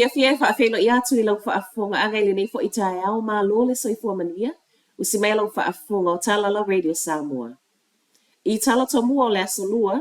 fia whaafelo I atu I lau whaafonga angai le nei fo I tae au mā lole soifua mania, usi mai lau whaafonga o Talala Radio Samoa. I tala tomua o le asolua,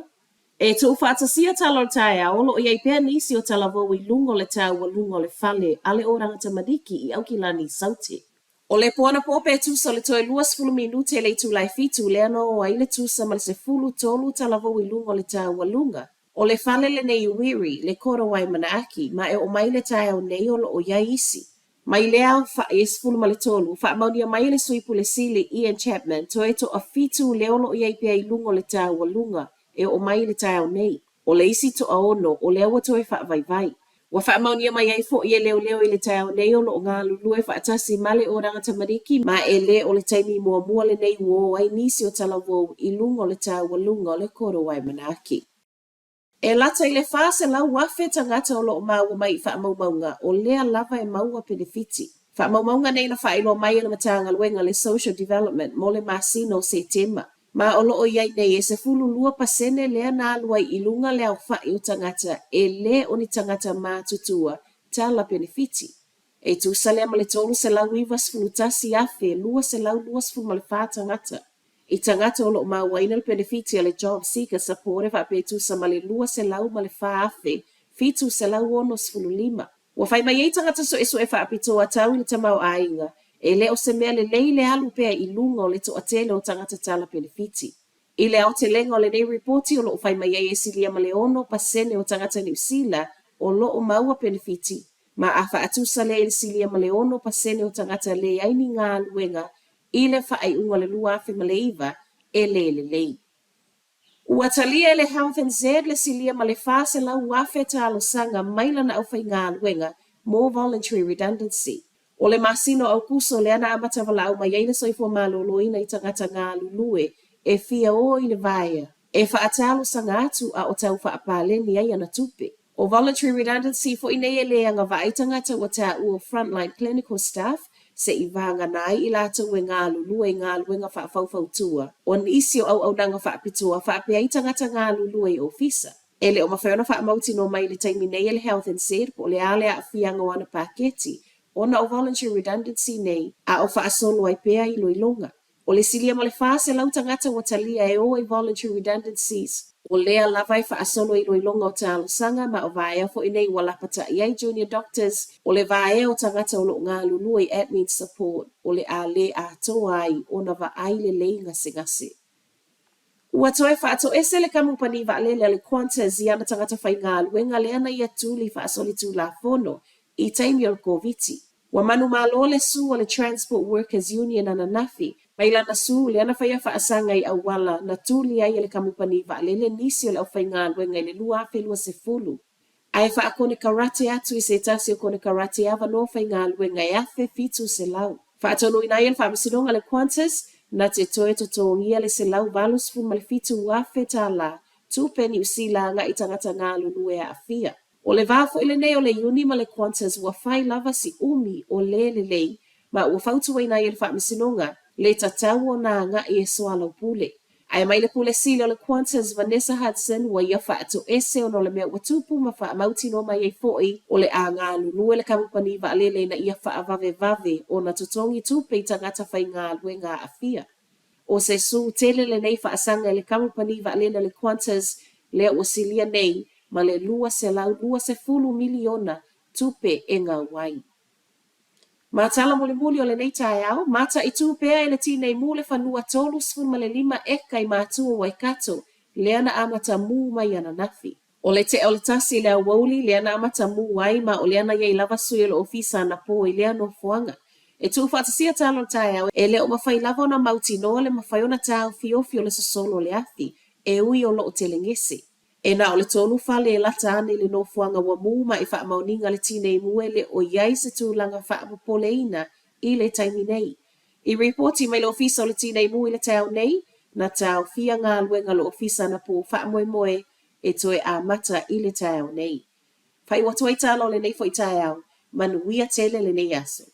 e tu whaatasia tala o tae au, lo iai pēr nisi o tala vau I lungo le tau wa lungo le fale, ale o rangata madiki I aukilani sauti. O le poana pope tusa le toe luas fulu minute le itu lai fitu le ano o aile tusa ma le se fulu tolu tala vau I lungo le tau wa lunga. O le fale le nei uiri, le koro wai manaaki, ma e o mai le tae au nei o lo o ia isi. Mai le au fa es fulu ma le tolu, fa maunia mai le suipu le sili Ian Chapman, to e to a fitu le o lo o ia ipia I lungo le tau wa lunga, e o mai le tae au nei. O le isi to a ono, o le awa to e fa vai vai. Wa fa maunia mai ai fo I leo leo I le tae au nei o lo o ngā lulue fa atasi male o rangata mariki, ma e le o le taimi mua mua le nei uo ai nisi o tala vau I lungo le tau wa lunga o le koro wai manaaki. E lata I le whaase lau wafe tangata o loo maua mai wha maunga o lea lava e maua penefiti. Wha maunga nei na wha ilo mai na matanga luenga le social development mo le masino se tema. Ma o loo iai nei e se fulu lua pasene lea na alua I lunga lea o wha I o tangata e le o ni tangata maa tutua tala penefiti. E tu salea ma le tolu se lau ivas fulu tasi afe lua se lau luas fulu ma le wha tangata. I tangata o lo mawaina le benefiti a le job seeker sapore fa petu sa male lua se lau ma le whaafe, fitu se lau ono sfulu lima. Wa fai mai ei tangata so e wha apito a tau ni tamau ainga, e le o se mea le leile alu pea I lunga o le to atele o tangata tala benefiti. I le au te lenga o le nei reporti o lo fai mai ei silia ma le ono pasene o tangata New Zealand o lo o maua benefiti, ma a fa atu sa le silia ma le ono pasene o tangata le aini ngā luenga, I le whaai unga le lua afe maleiva e le lei. Ua talia le Health and Z le silia ma le whaase lau wafe talo sanga maila na au whai ngā luenga more voluntary redundancy. O le masino au kuso le ana amata wala au mai aina soifua maloloina I tangata ngā lulue e fia o I le vaia. E whaatalo sanga atu a o tau whaapale ni ai ana tupe. O voluntary redundancy fo inei e le anga vai tangata wa ta ua frontline clinical staff se I vanga nai I lata ue ngā lulue ngā luenga whaafautua. O nisio au nanga whaapitua whaapea I tangata ngā lulue o fisa. E le o mawhaiona whaamauti no mai le taimi nei e le Health and Said po le ale a whianga wana paketi. Ona o voluntary redundancy nei a o whaasolo ai pea I loilonga. O le silia ma le whaase lau tangata watalia e o voluntary redundancies. O lea lavai whaasolo I loilonga o talo sanga ma o vaea fo inei walapata I ai junior doctors o le vaea o tangata o lo ngā lulue admin support o le a le a toa ai o na va ai le lei ngase. Ua toe whaato ese le kamupani va le le Qantas I ana tangata whai ngā luenga le ana ia tūli whaasoli tū la fono I taimi o COVID. Wa manu malo le su o le Transport Workers Union ana nafi, maila na su le ana whaia whaasanga I awala na tūli ai le kamupani va le nisi o le au whai ngā luenga I le lua afe lua se fulu. Ai whaakone karate atu I se tasi o kone karate ava no whai ngā luenga e afe fitu se lau. Whaatono ina ia whaamisinonga le Qantas, na te toe to tongia le se lau valus fu ma le fitu afe tā la, tupe ni usila nga I tangata ngā lulue a afia. O le vāfo ile nei o le uni ma le Qantas ua whai lava si umi o le lei, ma ua whautua ina ia le whaamisinonga, le tatau o nā nga I e soa lau pule. Ai mai le pule sile o le Qantas Vanessa Hudson wa ia whaato ese o no le mea watupu ma wha mauti no mai ei foi o le a ngā lulue le kamupani va alele na ia wha vave o na tutongi tupe I tangata whai ngā lue ngā afia. O se su tele le nei whaasanga le kamupani va alele le Qantas le o silia nei ma le lua se lau lua se fulu miliona tupe e ngā wai. Ma tala muli o le nei tae au, mata I tūpea e le tinei mule whanua tolu sfun ma le 5 eka I mātua wai kato, le ana amata mū mai ana nafi. O le te o le tasi le awauli, le ana amata mū wai ma o le ana iei lava sui le ofisa na po I le ano fuanga. E tu whaatasia talo tae au, e le o mawhai lava ona mauti noa le mawhai ona tau fiofi o le sasolo le afi, e ui o lo o telengese. E na o le tolu fale e lata ane le no fuanga wa mū ma I wha mauninga le tinei muele o iai se tūlanga wha apopoleina I le taimi nei. I reporti mai le ofisa o le tinei mu I le tau nei, na tau fia ngā luenga lo ofisa na pō wha moe e toe a mata I le tau nei. Whai watu ai talo le nei fo I tai au, manu wia tele le nei aso.